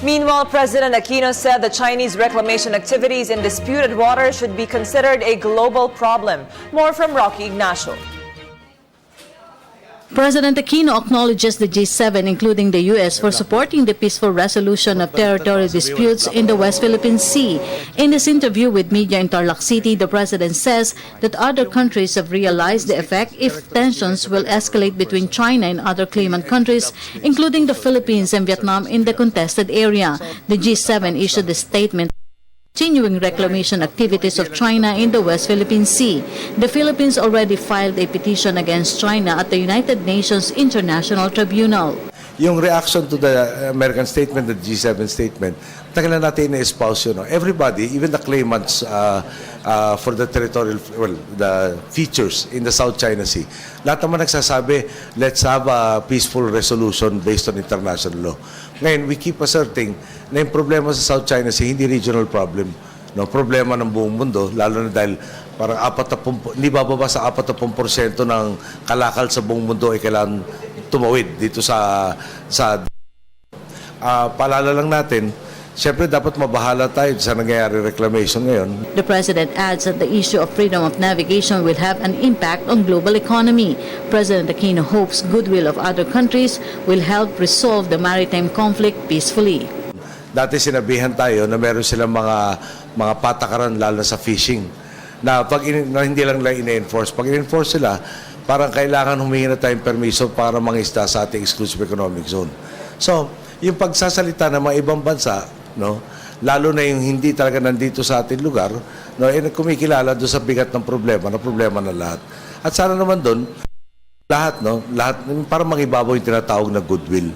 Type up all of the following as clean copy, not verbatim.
Meanwhile, President Aquino said the Chinese reclamation activities in disputed waters should be considered a global problem. More from Rocky Ignacio. President Aquino acknowledges the G7, including the U.S., for supporting the peaceful resolution of territorial disputes in the West Philippine Sea. In his interview with media in Tarlac City, the President says that other countries have realized the effect if tensions will escalate between China and other claimant countries, including the Philippines and Vietnam in the contested area. The G7 issued a statement continuing reclamation activities of China in the West Philippine Sea. The Philippines already filed a petition against China at the United Nations International Tribunal. Yung reaction to the American statement, the G7 statement, tagal na natin na-espouse yun. No? Everybody, even the claimants for the territorial, well, the features in the South China Sea, lahat naman nagsasabi, let's have a peaceful resolution based on international law. Ngayon, we keep asserting na yung problema sa South China Sea, hindi regional problem. No? Problema ng buong mundo, lalo na dahil parang hindi bababa sa 40% ng kalakal sa buong mundo ay kailangan tumawid dito paalala lang natin, siyempre dapat mabahala tayo sa nangyayari reclamation ngayon. The President adds that the issue of freedom of navigation will have an impact on global economy. President Aquino hopes goodwill of other countries will help resolve the maritime conflict peacefully. Dati sinabihan tayo na meron silang mga patakaran lalo sa fishing na hindi lang nila ine-enforce. Pag ine-enforce sila, parang kailangan humingi na tayong permiso para mangisda sa ating exclusive economic zone. So, yung pagsasalita ng mga ibang bansa, no, lalo na yung hindi talaga nandito sa ating lugar, no, kumikilala doon sa bigat ng problema ng lahat. At sana naman doon, lahat, para mangibabaw yung tinatawag na goodwill,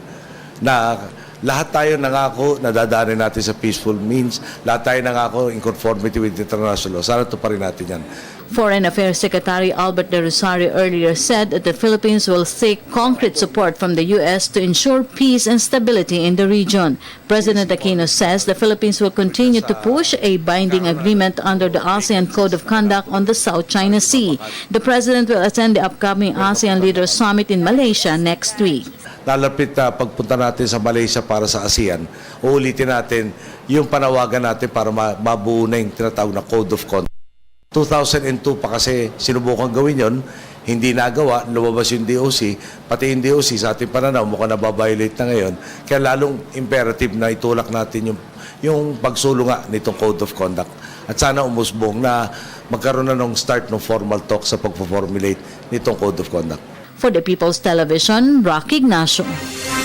na lahat tayo nangako na dadaanin natin sa peaceful means, lahat tayo nangako in conformity with international law. Sana ito pa rin natin yan. Foreign Affairs Secretary Albert De Rosario earlier said that the Philippines will seek concrete support from the U.S. to ensure peace and stability in the region. President Aquino says the Philippines will continue to push a binding agreement under the ASEAN Code of Conduct on the South China Sea. The President will attend the upcoming ASEAN Leaders Summit in Malaysia next week. Lalapit na pagpunta natin sa Malaysia para sa ASEAN, uulitin natin yung panawagan natin para mabuo na yung tinatawag na Code of Conduct. 2002 pa kasi sinubukan gawin yon, hindi nagawa, lumabas yung DOC, pati yung DOC sa ating pananaw mukhang nababiolate na ngayon, kaya lalong imperative na itulak natin yung pagsulunga nitong Code of Conduct. At sana umusbong na magkaroon na ng start ng formal talk sa pag-formulate nitong Code of Conduct. For the People's Television, Rocky Ignacio.